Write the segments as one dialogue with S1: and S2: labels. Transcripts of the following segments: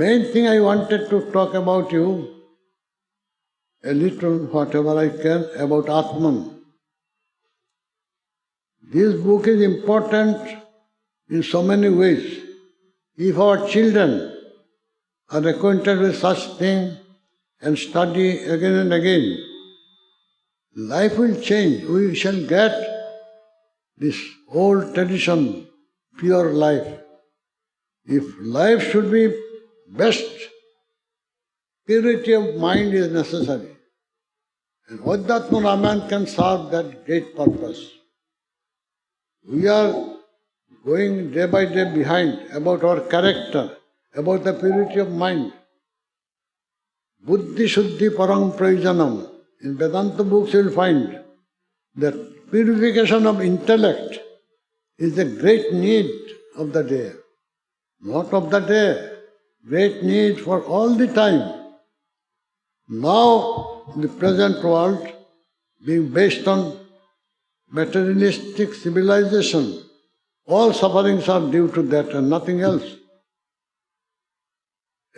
S1: Main thing I wanted to talk about you, a little, whatever I can, about Atman. This book is important in so many ways. If our children are acquainted with such thing and study again and again, life will change. We shall get this old tradition, pure life. If life should be best, purity of mind is necessary. And Adhyatma Ramayana can serve that great purpose. We are going day by day behind about our character, about the purity of mind. Buddhi Shuddhi Parang Prayojanam. In Vedanta books you will find that purification of intellect is a great need of the day. Not of the day, great need for all the time. Now, the present world, being based on materialistic civilization, all sufferings are due to that and nothing else.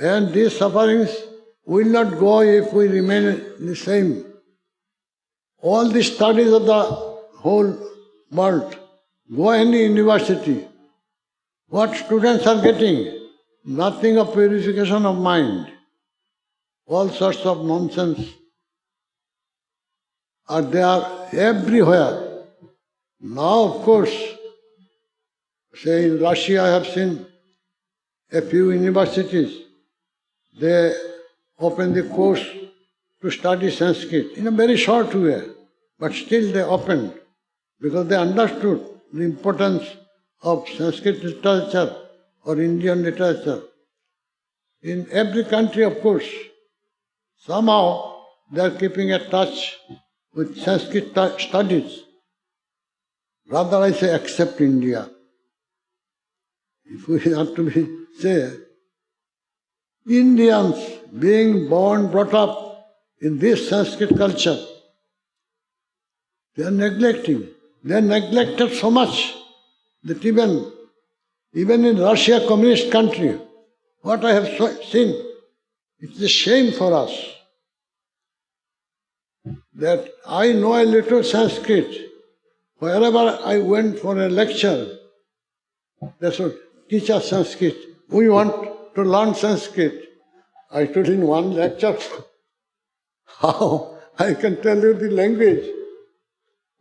S1: And these sufferings will not go if we remain the same. All the studies of the whole world, go any university, what students are getting? Nothing of purification of mind. All sorts of nonsense are there everywhere. Now, of course, say in Russia I have seen a few universities, they open the course to study Sanskrit in a very short way, but still they opened because they understood the importance of Sanskrit literature or Indian literature. In every country, of course, somehow they are keeping a touch with Sanskrit studies. Rather, I say, except India. If we have to say, Indians being born, brought up in this Sanskrit culture, they are neglecting. They are neglected so much that even in Russia, communist country, what I have seen, it's a shame for us that I know a little Sanskrit. Wherever I went for a lecture, they said, teach us Sanskrit. We want to learn Sanskrit. I told in one lecture, how I can tell you the language.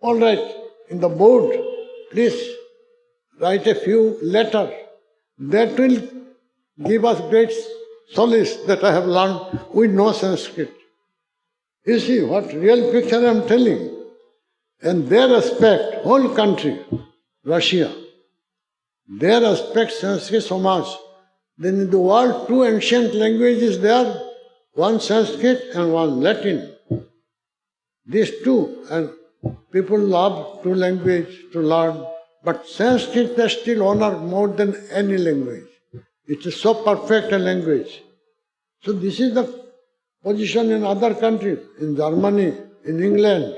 S1: All right, in the board, please write a few letters. That will give us great solace that I have learned. We know Sanskrit. You see what real picture I am telling. And they respect, whole country, Russia, they respect Sanskrit so much. Then in the world, two ancient languages there, one Sanskrit and one Latin. These two, and people love two languages to learn, but Sanskrit they still honor more than any language. It is so perfect a language. So this is the position in other countries, in Germany, in England.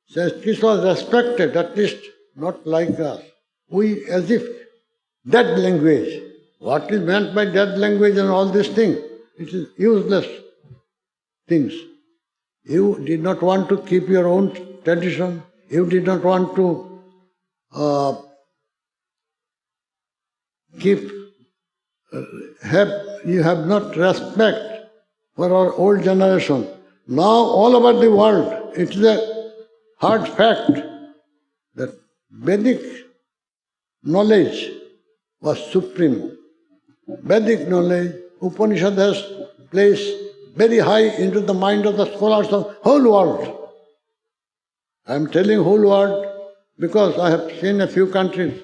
S1: Sanskrit was respected, at least not like us. We as if dead language. What is meant by dead language and all these things? It is useless things. You did not want to keep your own tradition. You did not want to you have not respect for our old generation. Now all over the world, it is a hard fact that Vedic knowledge was supreme. Vedic knowledge, Upanishad has placed very high into the mind of the scholars of whole world. I am telling whole world because I have seen a few countries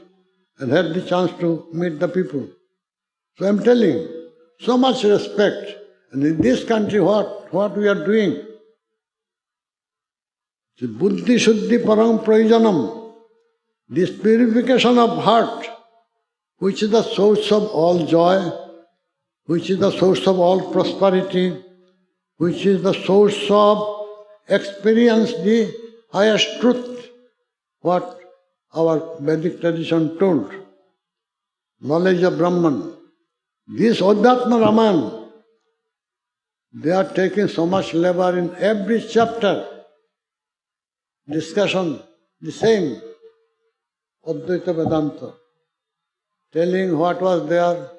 S1: and had the chance to meet the people. So I am telling, so much respect. And in this country, what we are doing? Buddhi Shuddhi Parang Prayojanam. This purification of heart, which is the source of all joy, which is the source of all prosperity, which is the source of experience the highest truth, what our Vedic tradition told, knowledge of Brahman. This Adhyatma Ramayana, they are taking so much labor in every chapter. Discussion, the same, Advaita Vedanta, telling what was there.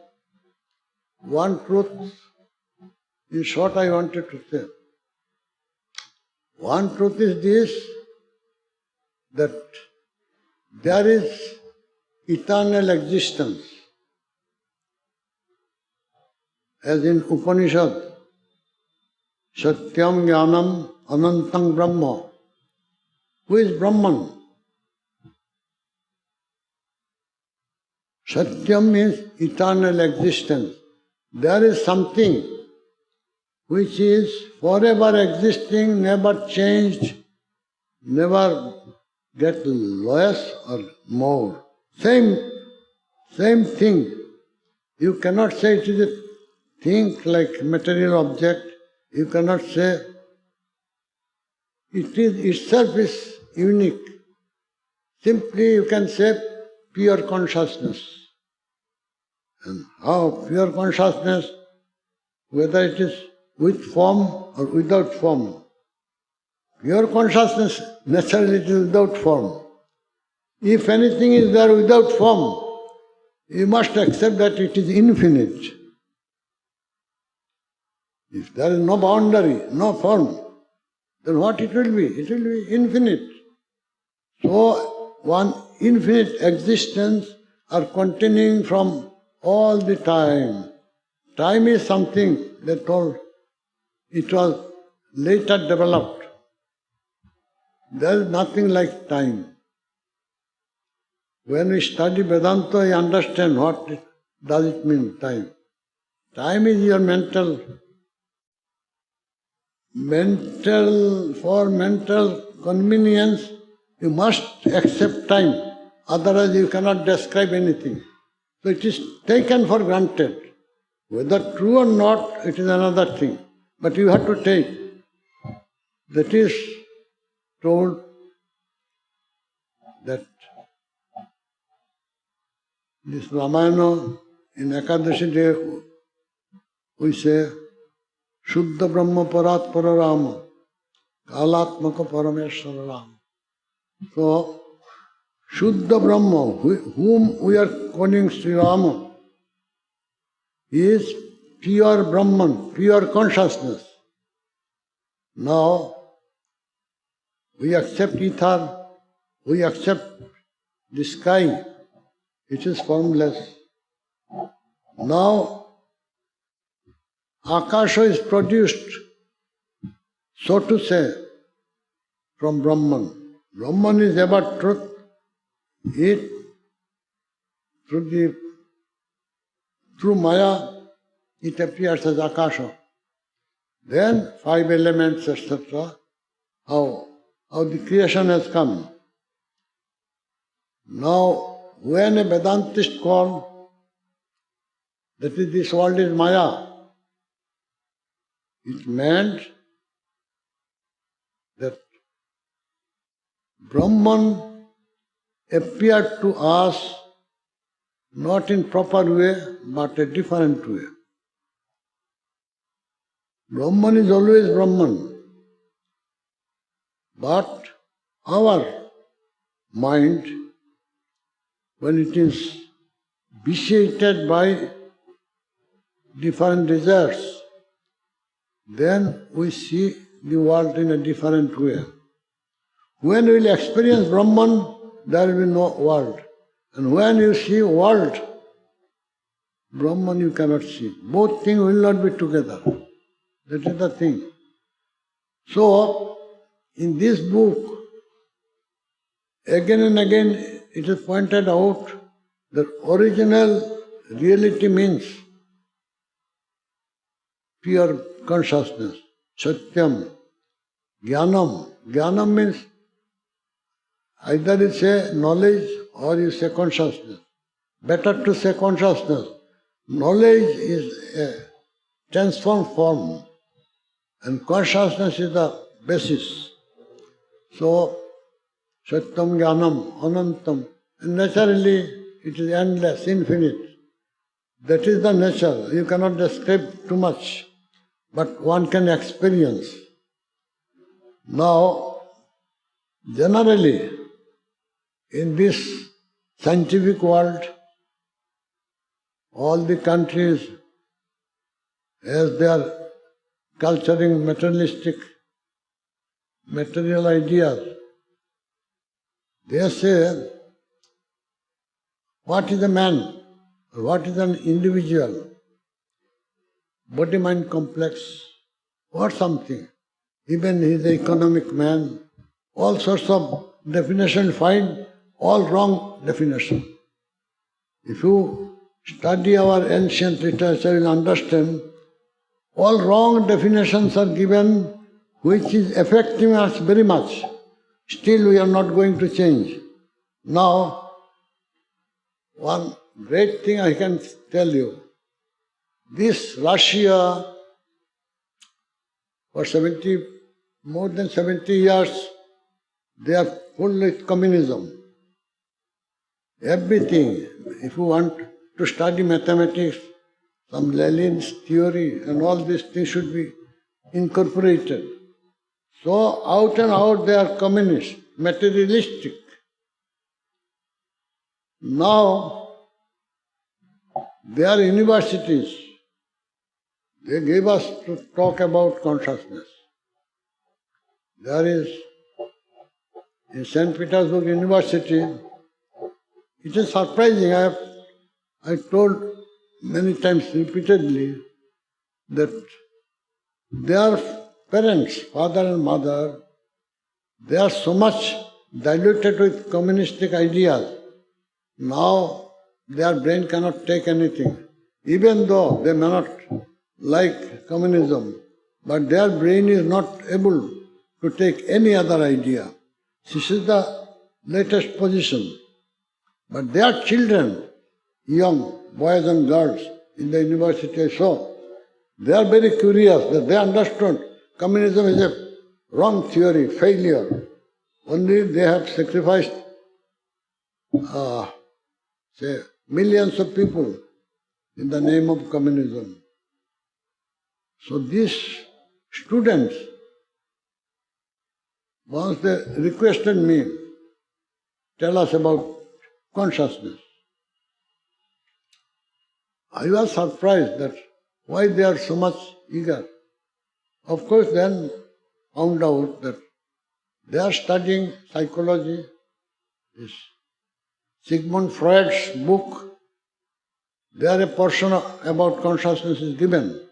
S1: One truth, in short I wanted to say. One truth is this, that there is eternal existence. As in Upanishad, Satyam Jnanam Anantam Brahma. Who is Brahman? Satyam means eternal existence. There is something which is forever existing, never changed, never get less or more. Same thing. You cannot say it is a thing like material object. You cannot say it is itself is unique. Simply you can say pure consciousness. And how pure consciousness, whether it is with form or without form. Pure consciousness, naturally it is without form. If anything is there without form, you must accept that it is infinite. If there is no boundary, no form, then what it will be? It will be infinite. So, one infinite existence are continuing from all the time. Time is something, they told, it was later developed. There is nothing like time. When we study Vedanta, we understand what does it mean, time. Time is your mental, for mental convenience, you must accept time. Otherwise you cannot describe anything. So it is taken for granted. Whether true or not, it is another thing. But you have to take. That is told that this Ramayana, in Ekadashi day, we say, Shuddha Brahma Parat Pararama, Kalatmaka Parameshwara Rama. So, Shuddha Brahma, whom we are calling Sri Rama, is pure Brahman, pure consciousness. Now, we accept ether, we accept the sky, it is formless. Now, Akasha is produced, so to say, from Brahman. Brahman is ever truth. It, through Maya, it appears as Akasha. Then 5 elements, etc. How the creation has come. Now, when a Vedantist called, that is, this world is Maya, it meant that Brahman appeared to us not in proper way, but a different way. Brahman is always Brahman. But our mind, when it is vitiated by different desires, then we see the world in a different way. When we will experience Brahman, there will be no world. And when you see world, Brahman you cannot see. Both things will not be together. That is the thing. So, in this book, again and again it is pointed out that original reality means pure consciousness, satyam, jnanam. Jnanam means either you say knowledge or you say consciousness. Better to say consciousness. Knowledge is a transformed form and consciousness is the basis. So, satyam, jnanam, anantam, and naturally it is endless, infinite. That is the nature. You cannot describe too much, but one can experience. Now, generally, in this scientific world, all the countries, as they are culturing material ideas, they say, what is a man? What is an individual? Body-mind complex, or something. Even he is an economic man. All sorts of definition find, all wrong definition. If you study our ancient literature, you will understand all wrong definitions are given which is affecting us very much. Still we are not going to change. Now, one great thing I can tell you, this Russia, for more than 70 years, they are full with communism. Everything, if you want to study mathematics, some Lenin's theory and all these things should be incorporated. So out and out they are communist, materialistic. Now, their universities, they gave us to talk about consciousness. There is, in St. Petersburg University, it is surprising, I told many times repeatedly that their parents, father and mother, they are so much diluted with communistic ideas. Now their brain cannot take anything, even though they may not like communism, but their brain is not able to take any other idea. This is the latest position. But their children, young boys and girls in the university I saw, they are very curious that they understood communism is a wrong theory, failure. Only they have sacrificed millions of people in the name of communism. So these students, once they requested me, tell us about consciousness. I was surprised that why they are so much eager. Of course, then found out that they are studying psychology. This Sigmund Freud's book, there a portion about consciousness is given,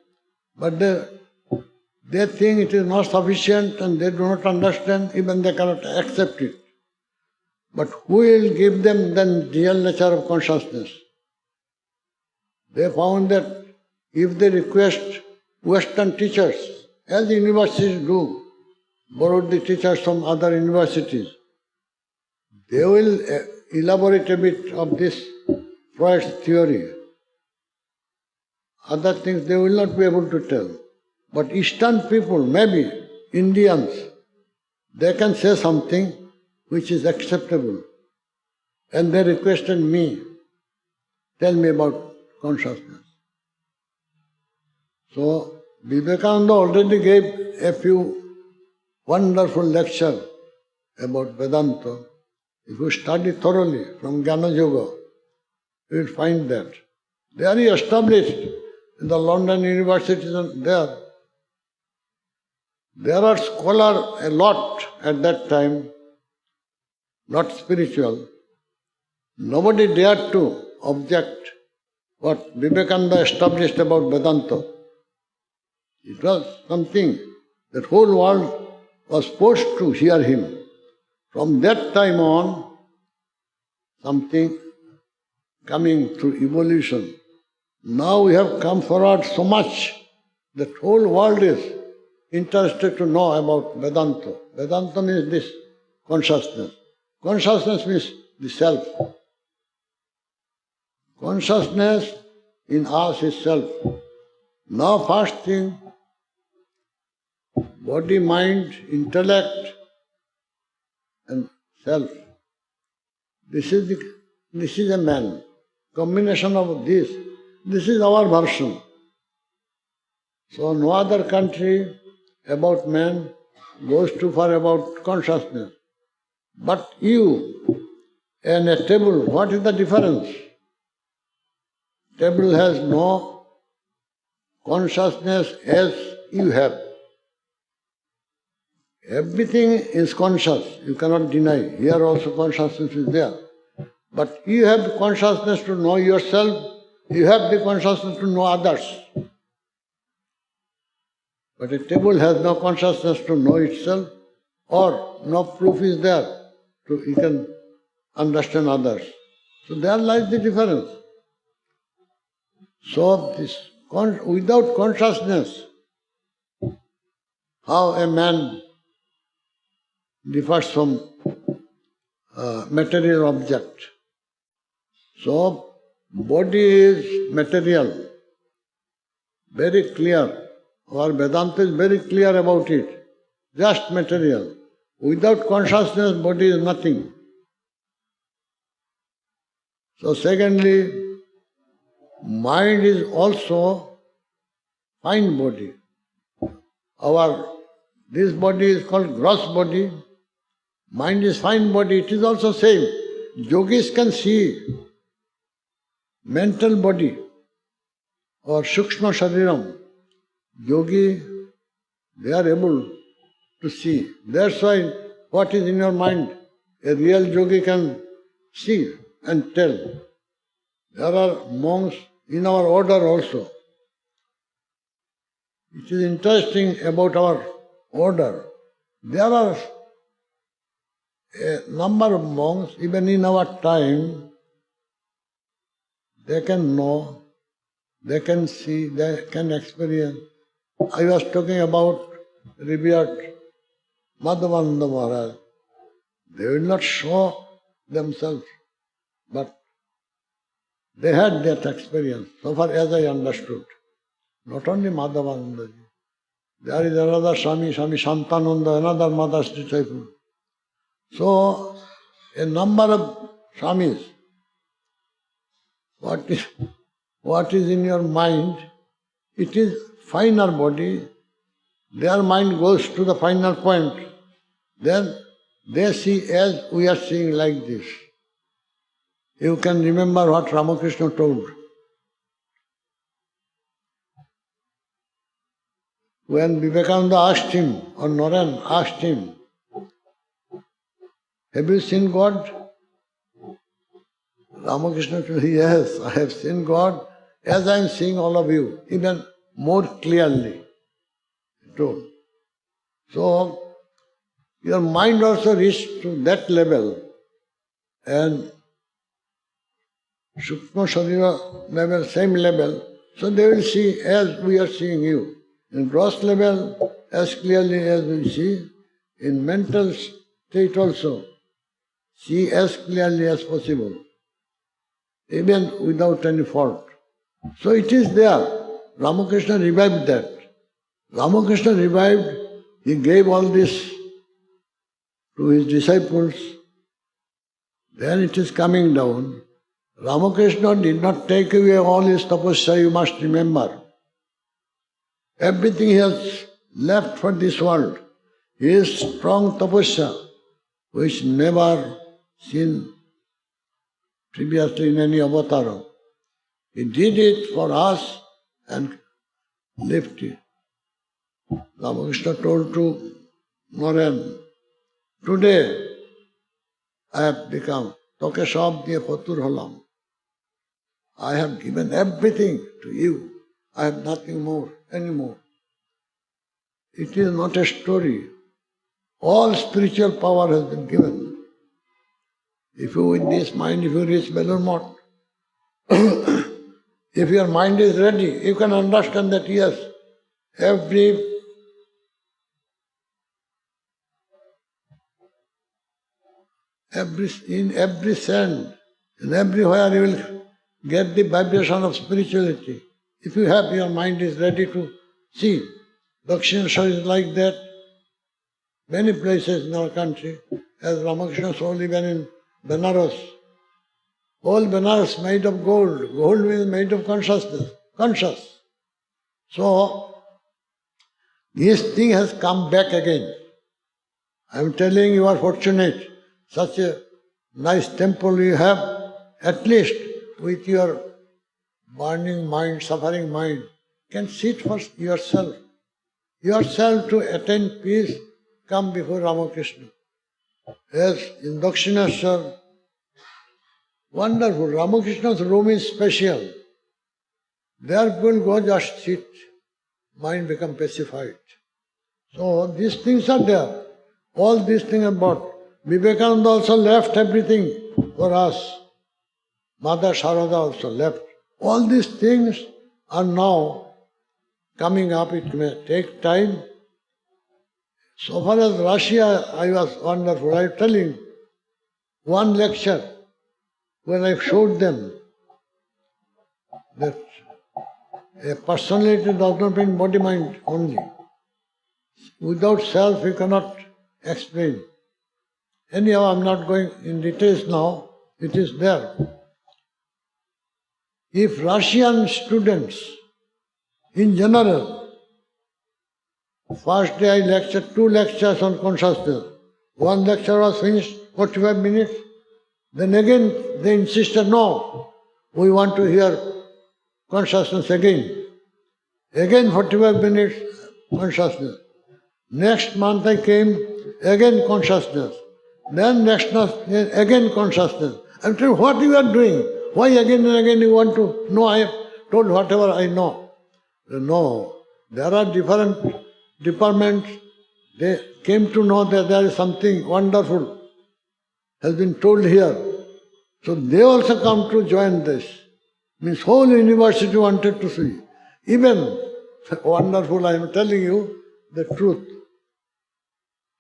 S1: but they think it is not sufficient and they do not understand, even they cannot accept it. But who will give them the real nature of consciousness? They found that if they request Western teachers, as the universities do, borrow the teachers from other universities, they will elaborate a bit of this Freud's theory. Other things they will not be able to tell. But Eastern people, maybe Indians, they can say something which is acceptable. And they requested me, tell me about consciousness. So, Vivekananda already gave a few wonderful lectures about Vedanta. If you study thoroughly from Jnana Yoga, you will find that. They are established in the London universities and there. There are scholars a lot at that time, not spiritual. Nobody dared to object what Vivekananda established about Vedanta. It was something that whole world was forced to hear him. From that time on, something coming through evolution. Now we have come forward so much that whole world is interested to know about Vedanta. Vedanta means this, consciousness. Consciousness means the self. Consciousness in us is self. Now first thing, body, mind, intellect and self. This is a man. Combination of this. This is our version. So no other country about man goes too far about consciousness. But you and a table, what is the difference? Table has no consciousness as you have. Everything is conscious, you cannot deny. Here also consciousness is there. But you have the consciousness to know yourself, you have the consciousness to know others. But a table has no consciousness to know itself, or no proof is there to you can understand others. So there lies the difference. So without consciousness, how a man differs from material object. So body is material, very clear. Our Vedanta is very clear about it. Just material. Without consciousness, body is nothing. So secondly, mind is also fine body. This body is called gross body. Mind is fine body. It is also same. Yogis can see mental body or Shukshma Shariram. Yogi, they are able to see. That's why what is in your mind, a real yogi can see and tell. There are monks in our order also. It is interesting about our order. There are a number of monks, even in our time, they can know, they can see, they can experience. I was talking about revered Madhavananda Maharaj. They will not show themselves, but they had that experience, so far as I understood. Not only Madhavananda. There is another Swami Shantananda, another Mother's disciple. So, a number of Swamis. What is in your mind? It is finer body. Their mind goes to the final point. Then they see as we are seeing like this. You can remember what Ramakrishna told. When Vivekananda asked him, or Narayan asked him, have you seen God? Ramakrishna told, yes, I have seen God as I am seeing all of you, even more clearly. He told. So, your mind also reached to that level, and Shukma Sharira level, same level, so they will see as we are seeing you. In gross level, as clearly as we see, in mental state also, see as clearly as possible, even without any fault. So it is there. Ramakrishna revived that. Ramakrishna revived, he gave all this to his disciples. Then it is coming down. Ramakrishna did not take away all his tapasya, you must remember. Everything he has left for this world. His strong tapasya, which never seen previously in any avatar. He did it for us and left it. Ramakrishna told to Narayan, today I have become toke sab diye patur holam. I have given everything to you. I have nothing more, anymore. It is not a story. All spiritual power has been given. If you in this mind, if you reach Belurmot, if your mind is ready, you can understand that yes, in every sand, and everywhere you will get the vibration of spirituality. If you have, your mind is ready to see. Dakshineshwar is like that. Many places in our country, as Ramakrishna told, even in Benares, Whole Benares made of gold. Gold means made of consciousness. Conscious. So, this thing has come back again. I am telling you are fortunate. Such a nice temple you have, at least with your burning mind, suffering mind, can sit for yourself. Yourself to attain peace, come before Ramakrishna. Yes, in Dakshineshwar, wonderful. Ramakrishna's room is special. There people go just sit, mind become pacified. So these things are there. All these things are brought. Vivekananda also left everything for us. Mother Sharada also left. All these things are now coming up. It may take time. So far as Russia, I was wonderful. I was telling one lecture when I showed them that a personality does not mean body-mind only. Without self, you cannot explain. Anyhow, I am not going in details now. It is there. If Russian students, in general, first day I lectured 2 lectures on consciousness. One lecture was finished, 45 minutes. Then again they insisted, no, we want to hear consciousness again. Again 45 minutes, consciousness. Next month I came, again consciousness. Then next month, again consciousness. I'm telling what you are doing? Why again and again you want to know? I have told whatever I know. No, there are different departments. They came to know that there is something wonderful has been told here. So they also come to join this. Means whole university wanted to see. Even wonderful, I am telling you the truth.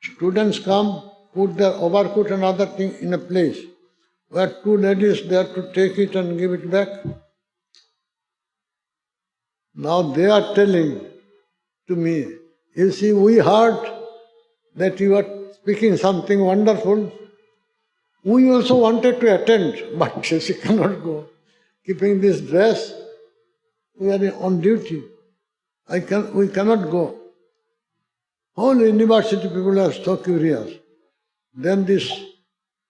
S1: Students come, put their overcoat and other thing in a place where 2 ladies there to take it and give it back. Now they are telling to me, you see, we heard that you are speaking something wonderful. We also wanted to attend, but she cannot go. Keeping this dress, we are on duty. We cannot go. Whole university people are so curious. Then this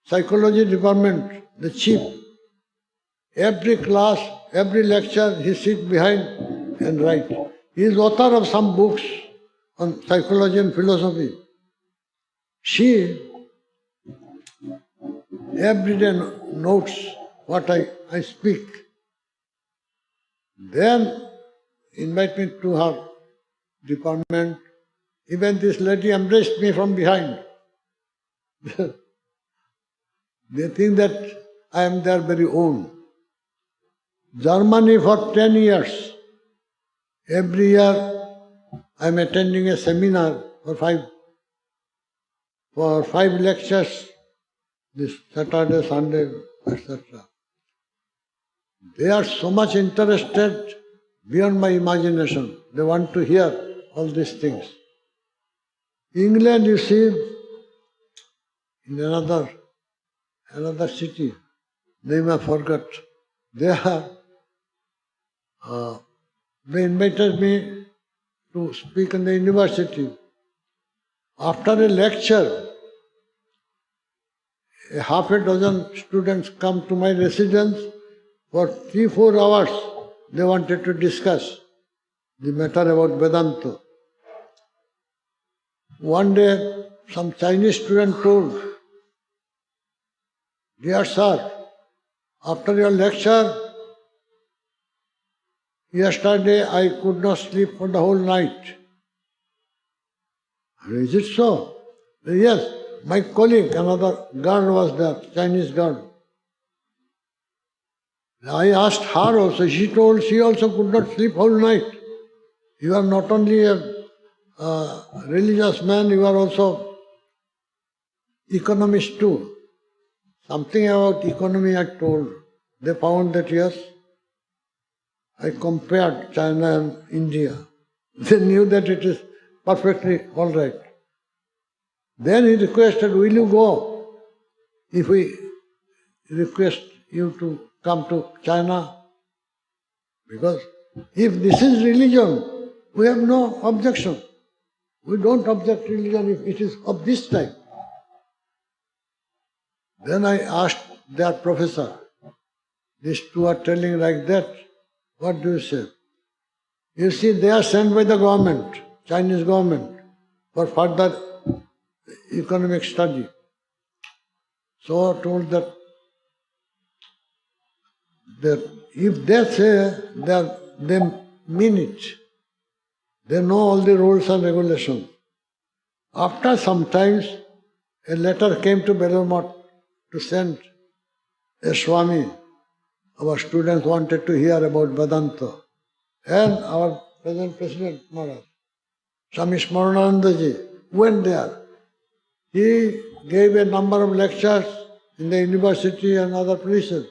S1: psychology department, the chief, every class, every lecture, he sits behind and writes. He is author of some books on psychology and philosophy. She every day notes what I speak. Then invite me to her department. Even this lady embraced me from behind. They think that I am their very own. Germany for 10 years. Every year I am attending a seminar for five lectures, this Saturday, Sunday, etc. They are so much interested beyond my imagination. They want to hear all these things. England, you see, in another city, name I forgot. They invited me to speak in the university. After a lecture, half a dozen students come to my residence. For 3-4 hours, they wanted to discuss the matter about Vedanta. One day, some Chinese student told, "Dear sir, after your lecture, yesterday I could not sleep for the whole night." Is it so? Yes, my colleague, another girl was there, Chinese girl. I asked her also, she told she also could not sleep whole night. You are not only a religious man, you are also economist too. Something about economy I told. They found that yes, I compared China and India. They knew that it is perfectly all right. Then he requested, will you go? If we request you to come to China. Because if this is religion, we have no objection. We don't object religion if it is of this type. Then I asked their professor, these two are telling like that, what do you say? You see, they are sent by the government, Chinese government, for further economic study. So I told that if they say that they mean it, they know all the rules and regulations. After some times, a letter came to Belur to send a Swami. Our students wanted to hear about Vedanta. And our present President Maharaj, Swami Jyotirupananda went there. He gave a number of lectures in the university and other places.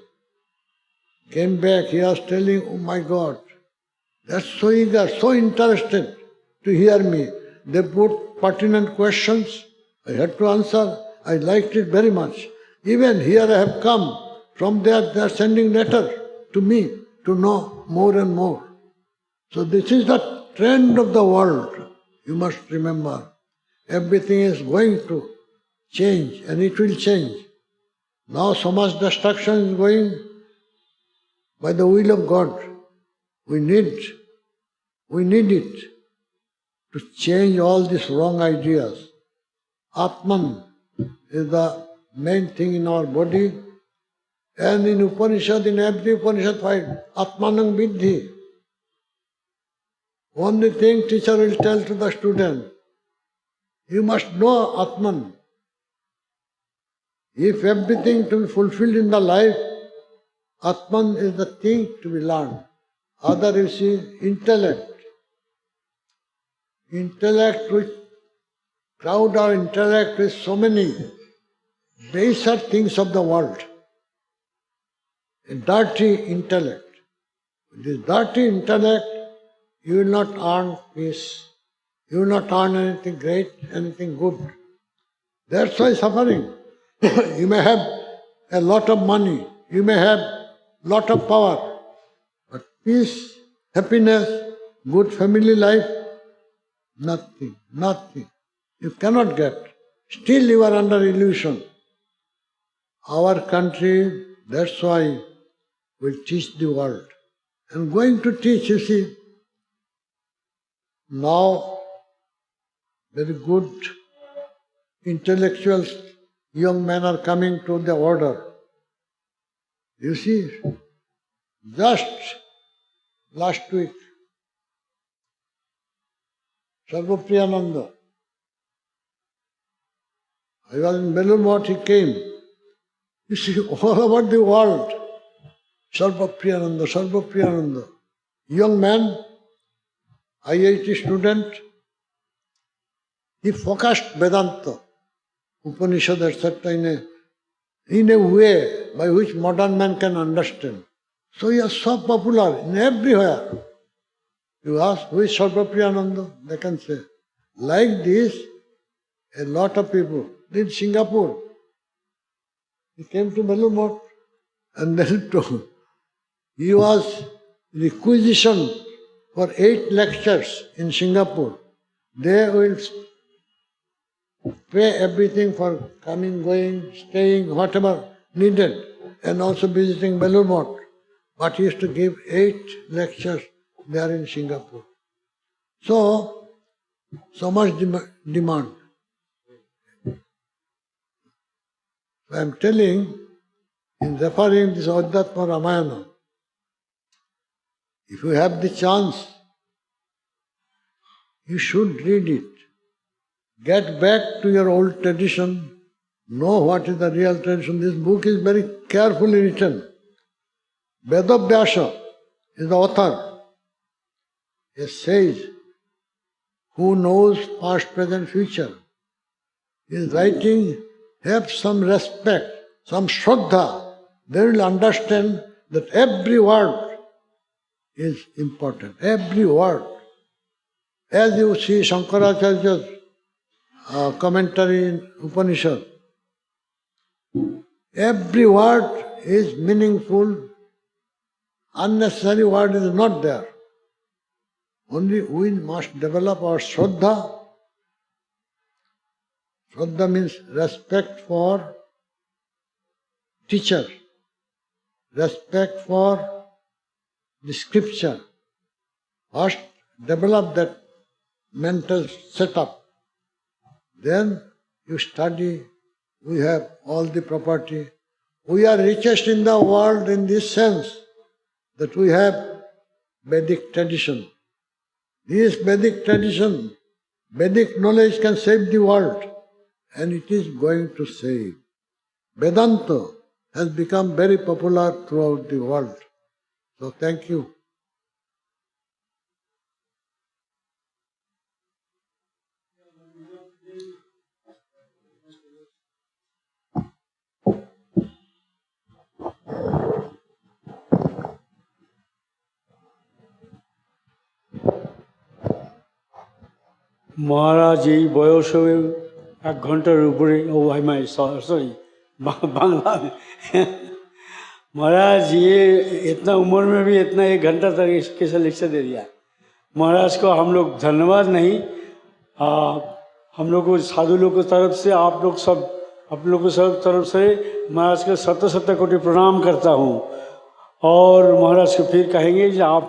S1: Came back, he was telling, oh my God, that's so eager, so interested to hear me. They put pertinent questions, I had to answer. I liked it very much. Even here I have come, from there they are sending letter to me to know more and more. So this is the trend of the world. You must remember, everything is going to change and it will change. Now so much destruction is going by the will of God. We need it to change all these wrong ideas. Atman is the main thing in our body. And in Upanishad, in every Upanishad fight, Atmanang Buddhi. Only thing teacher will tell to the student, you must know Atman. If everything to be fulfilled in the life, Atman is the thing to be learned. Other you see, intellect. Intellect which crowd our intellect with so many baser things of the world. A dirty intellect. With this dirty intellect, you will not earn peace. You will not earn anything great, anything good. That's why suffering. You may have a lot of money, you may have lot of power, but peace, happiness, good family life, nothing, nothing. You cannot get. Still you are under illusion. Our country, that's why will teach the world. And going to teach, you see, now very good intellectuals, young men are coming to the order. You see, just last week, Sarvapriyananda, I was in Belur, he came. You see, all over the world, Sarvapriyananda. Young man, IIT student, he focused Vedanta, Upanishad, etc. in a way by which modern man can understand. So he is so popular in everywhere. You ask, who is Sarvapriyananda? They can say. Like this, a lot of people. In Singapore, he came to Belur and then he was requisition for 8 lectures in Singapore. They will pay everything for coming, going, staying, whatever needed, and also visiting Belur. But he used to give 8 lectures there in Singapore. So much demand. I am telling, in referring this Adhyatma Ramayana, if you have the chance, you should read it. Get back to your old tradition, know what is the real tradition. This book is very carefully written. Vedavyasa is the author, a sage who knows past, present, future. His writing have some respect, some shraddha. They will understand that every word is important, every word. As you see Shankaracharya's commentary in Upanishad, every word is meaningful. Unnecessary word is not there. Only we must develop our Shraddha. Shraddha means respect for teacher, respect for the scripture. First, develop that mental setup. Then you study. We have all the property. We are richest in the world in this sense that we have Vedic tradition. This Vedic tradition, Vedic knowledge can save the world, and it is going to save. Vedanta has become very popular throughout the world. So thank you.
S2: মহারাজ এই বয়সে 1 ঘন্টার উপরে sorry Bangla में महाराज ये इतना उम्र में भी इतना 1 घंटा तक कैसे लेक्चर दे दिया। महाराज को हम लोग धन्यवाद नहीं, हम लोग को साधु लोग की तरफ से आप लोग सब तरफ से महाराज को 70 कोटि प्रणाम करता हूँ। और महाराज को फिर कहेंगे कि आप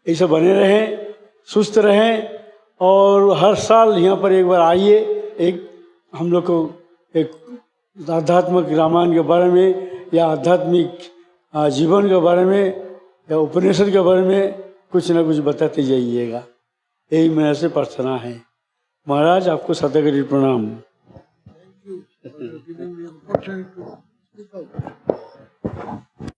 S2: ऐसे बने रहें, सुस्त रहें और हर साल यहाँ पर एक बार आइए। एक हम लोग को एक आध्यात्मिक रामायण के बारे में या आध्यात्मिक जीवन के बारे में या उपनिषद के बारे में कुछ ना कुछ बताते जाइएगा, यही मेरे से प्रार्थना है। महाराज आपको 70 कोटि प्रणाम।
S1: Thank you for giving me the opportunity to speak out.